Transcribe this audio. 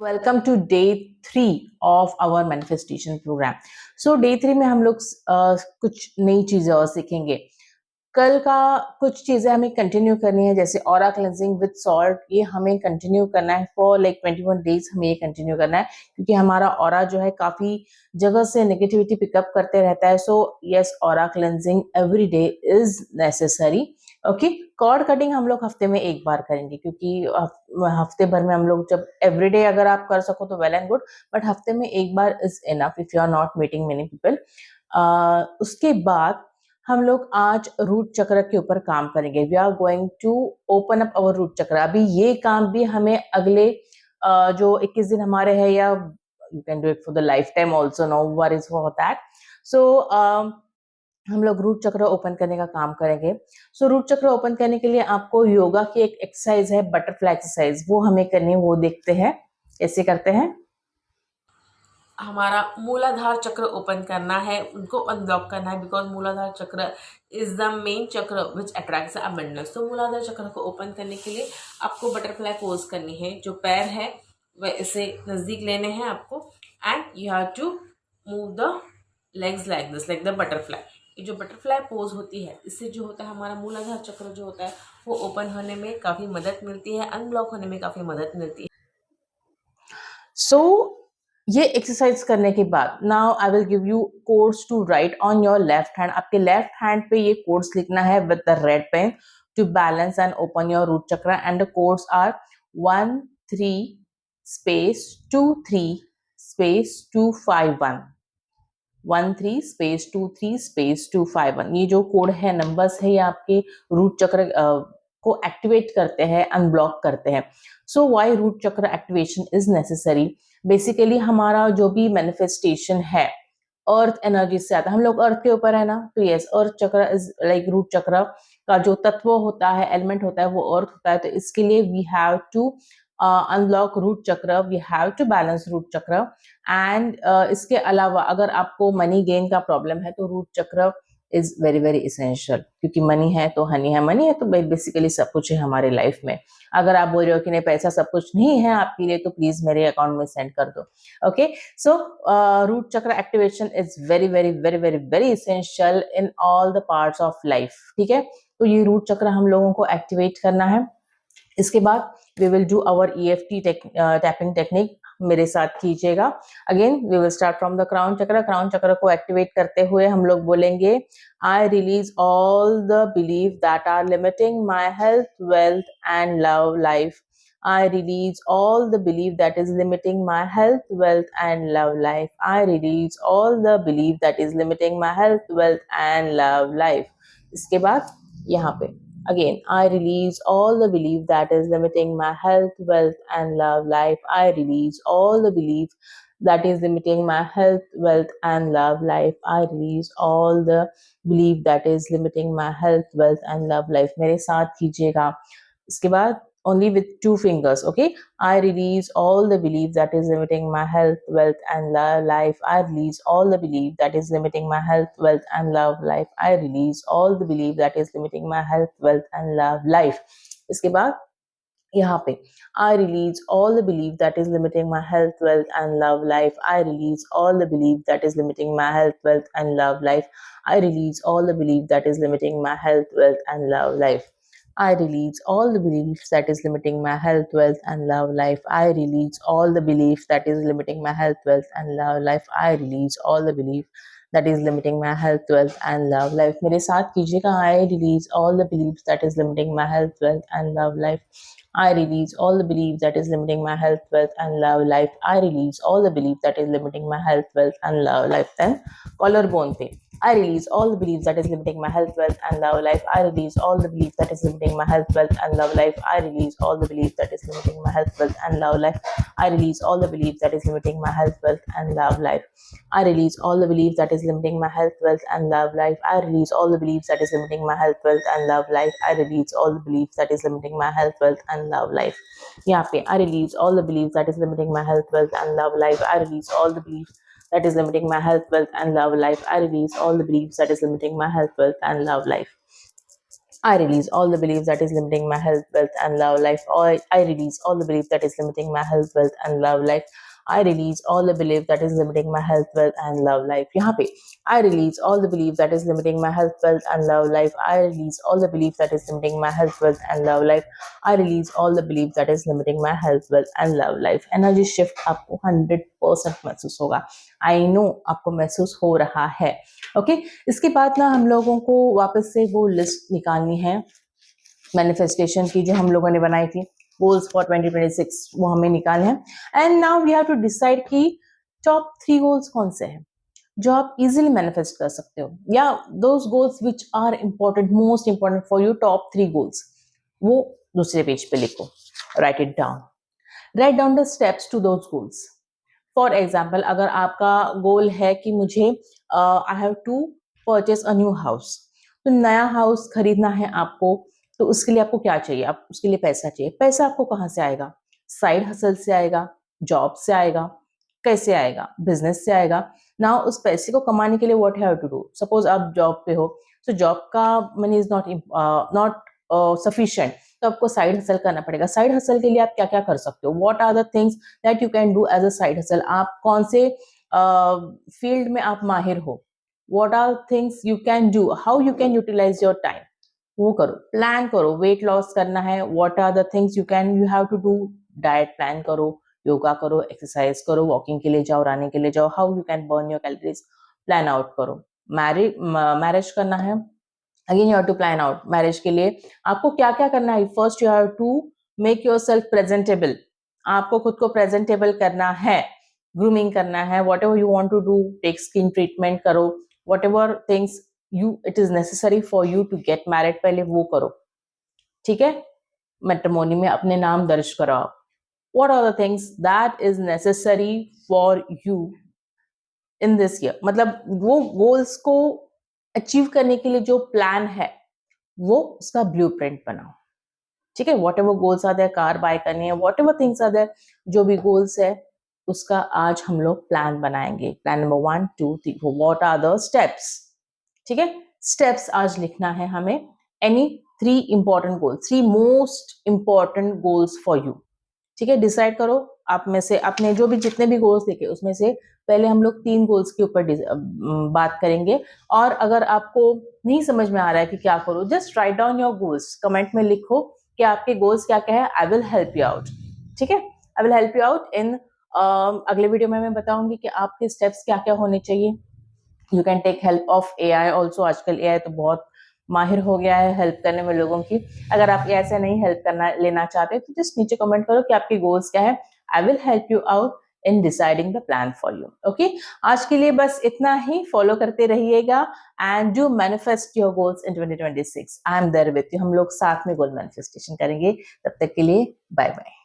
Welcome to day 3 of our manifestation program. So day 3 में हम लोग कुछ नई चीजें और सीखेंगे। कल का कुछ चीजें हमें कंटिन्यू करनी है, जैसे ऑरा क्लेंजिंग विद सॉल्ट, ये हमें कंटिन्यू करना है फॉर लाइक 21 डेज। हमें ये कंटिन्यू करना है क्योंकि हमारा ऑरा जो है काफी जगह से नेगेटिविटी पिकअप करते रहता है। So yes, aura cleansing every day is necessary. Okay, cord cutting हम लोग हफ्ते में एक बार करेंगे क्योंकि हफ्ते भर में हम लोग जब एवरीडे अगर आप कर सको तो वेल एंड गुड, बट हफ्ते में एक बार is enough if you are not meeting many people. उसके बाद हम लोग आज रूट चक्र के ऊपर काम करेंगे। We are going to open up our root chakra. अभी ये काम भी हमें अगले जो 21 दिन हमारे हैं, या you can do it for the life time also, no worries for that. So हम लोग रूट चक्र ओपन करने का काम करेंगे। सो रूट चक्र ओपन करने के लिए आपको योगा की एक एक्सरसाइज है, बटरफ्लाई एक्सरसाइज, वो हमें करनी है। वो देखते हैं कैसे करते हैं। हमारा मूलाधार चक्र ओपन करना है, उनको अनब्लॉक करना है, बिकॉज मूलाधार चक्र इज द मेन चक्र विच अट्रैक्ट्स अबंडेंस। तो मूलाधार चक्र को ओपन करने के लिए आपको बटरफ्लाई पोज करनी है। जो पैर है वह इसे नज़दीक लेने हैं आपको, and you have to move the legs like this, like the butterfly. ये जो बटरफ्लाई पोज होती है, इससे जो होता है हमारा मूलाधार चक्र जो होता है वो ओपन होने में काफ़ी मदद मिलती है, अनब्लॉक होने में काफ़ी मदद मिलती है। सो ये एक्सरसाइज करने के बाद now I will give you codes to write on your left hand. आपके लेफ्ट हैंड पे ये कोड्स लिखना है with the red pen to balance and open your root chakra, and the codes are 1 3 space 2 3 space 2 5 1, 1 3 space 2 3 space 2 5 1। ये जो code है, numbers है, ये आपके रूट चक्र को एक्टिवेट करते हैं, अनब्लॉक करते हैं। सो व्हाई रूट चक्र एक्टिवेशन इज नेसेसरी? बेसिकली हमारा जो भी मैनिफेस्टेशन है अर्थ एनर्जी से आता है। हम लोग अर्थ के ऊपर है ना, तो यस, अर्थ चक्र इज लाइक रूट चक्र का जो तत्व होता है, एलिमेंट होता है, वो अर्थ होता है। तो इसके लिए we have to unlock root chakra, we have to balance root chakra. And इसके अलावा अगर आपको मनी गेन का प्रॉब्लम है तो रूट चक्र इज वेरी वेरी इसेंशियल, क्योंकि मनी है तो हनी है, मनी है तो बेसिकली सब कुछ है हमारे लाइफ में। अगर आप बोल रहे हो कि नहीं पैसा सब कुछ नहीं है आपके लिए, तो प्लीज मेरे अकाउंट में सेंड कर दो। ओके, सो रूट चक्र activation is very very very very very essential in all the parts of life. ठीक है, तो ये रूट चक्र हम लोगों को एक्टिवेट करना है। इसके बाद we will do our EFT tapping technique. मेरे साथ कीजिएगा। Again we will start from the crown chakra. Crown चक्र को एक्टिवेट करते हुए हम लोग बोलेंगे, I release all the believe that are limiting my health, wealth and love life. I release all the belief that is limiting my health, wealth, and love life. I release all the belief that is limiting my health, wealth, and love life. इसके बाद यहाँ पे again, I release all the belief that is limiting my health, wealth, and love life. I release all the belief that is limiting my health, wealth, and love life. I release all the belief that is limiting my health, wealth, and love life. मेरे साथ कीजिएगा। इसके बाद only with two fingers. Okay, I release all the belief that is limiting my health, wealth, and love life. I release all the belief that is limiting my health, wealth, and love life. I release all the belief that is limiting my health, wealth, and love life. इसके बाद यहाँ पे I release all the belief that is limiting my health, wealth, and love life. I release all the belief that is limiting my health, wealth, and love life. I release all the belief that is limiting my health, wealth, and love life. I release all the beliefs that is limiting my health, wealth, and love life. I release all the beliefs that is limiting my health, wealth, and love life. I release all the belief that is limiting my health, wealth, and love life. मेरे साथ कीजिएगा। I release all the beliefs that is limiting my health, wealth, and love life. I release all the belief that is limiting my health, wealth, and love life. I release all the belief that is limiting my health, wealth, and love life. Then collarbone पे I release all the beliefs that is limiting my health, wealth, and love life. I release all the belief that is limiting my health, wealth, and love life. I release all the belief that is limiting my health, wealth, and love life. I release all the belief that is limiting my health, wealth, and love life. I release all the belief that is limiting my health, wealth, and love life. I release all the beliefs that is limiting my health, wealth, and love life. I release all the beliefs that is limiting my health, wealth, and love life. यहाँ पे I release all the beliefs that is limiting my health, wealth, and love life. I release all the beliefs that is limiting my health, wealth, and love life. I release all the beliefs that is limiting my health, wealth, and love life. I release all the beliefs that is limiting my health, wealth, and love life. I release all the beliefs that is limiting my health, wealth, and love life. I release all the belief that is limiting my health, wealth, and love life. यहाँ पे I release all the belief that is limiting my health, wealth, and love life. I release all the belief that is limiting my health, wealth, and love life. I release all the belief that is limiting my health, wealth, and love life. Energy shift आपको 100% महसूस होगा. I know आपको महसूस हो रहा है. Okay इसके बाद ना हम लोगों को वापस से वो लिस्ट निकालनी है मैनिफेस्टेशन की जो हम लोगों ने बनाई थी गोल्स फॉर 2026 वो हमें निकालने हैं and now we have to decide कि टॉप 3 गोल्स कौन से हैं जो आप इजीली मैनिफेस्ट कर सकते हो या those goals which are important most important for you top 3 goals वो दूसरे पेज पे लिखो write it down write down the steps to those goals for example अगर आपका गोल है कि मुझे I have to purchase a new house तो नया हाउस खरीदना है आपको तो उसके लिए आपको क्या चाहिए आप उसके लिए पैसा चाहिए पैसा आपको कहाँ से आएगा साइड हसल से आएगा जॉब से आएगा कैसे आएगा बिजनेस से आएगा ना उस पैसे को कमाने के लिए what have to do suppose आप जॉब पे हो तो जॉब का मनी इज नॉट सफिशिएंट तो आपको साइड हसल करना पड़ेगा साइड हसल के लिए आप क्या क्या कर सकते हो what are the things that you can do as a side hustle आप कौन से फील्ड में आप माहिर हो what are things you can do how you can utilize your time वो करो प्लान करो वेट लॉस करना है what are the things you can you have to do diet plan करो योगा करो एक्सरसाइज करो वॉकिंग के लिए जाओ रनिंग के लिए जाओ how you can burn your calories plan out करो मैरिज करना है again you have to plan out marriage के लिए आपको क्या क्या करना है first you have to make yourself presentable आपको खुद को प्रेजेंटेबल करना है ग्रूमिंग करना है whatever you want to do take skin treatment करो whatever things you it is necessary for you to get married पहले वो करो ठीक है मैट्रिमोनी में अपने नाम दर्ज कराओ what are the things that is necessary for you in this year मतलब वो गोल्स को अचीव करने के लिए जो प्लान है वो उसका ब्लूप्रिंट बनाओ ठीक है whatever goals are there car buy करनी है whatever things are there जो भी गोल्स है उसका आज हम लोग प्लान बनाएंगे plan number 1 2 3 what are the steps ठीक है स्टेप्स आज लिखना है हमें any 3 important goals 3 most important goals for you ठीक है डिसाइड करो आप में से अपने जो भी जितने भी गोल्स लिखे उसमें से पहले हम लोग 3 गोल्स के ऊपर बात करेंगे और अगर आपको नहीं समझ में आ रहा है कि क्या करो just write down your goals comment में लिखो कि आपके गोल्स क्या क्या है I will help you out ठीक है I will help you out इन अगले वीडियो में मैं बताऊंगी कि आपके स्टेप्स क्या क्या होने चाहिए you can take help of AI also आजकल AI तो बहुत माहिर हो गया है हेल्प करने में लोगों की अगर आप ऐसे नहीं हेल्प करना लेना चाहते तो जस्ट नीचे कमेंट करो कि आपके गोल्स क्या है I will help you out in deciding the plan for you okay आज के लिए बस इतना ही फॉलो करते रहिएगा and do manifest your goals in 2026 I am there with you हम लोग साथ में गोल मैनिफेस्टेशन करेंगे तब तक के लिए बाय बाय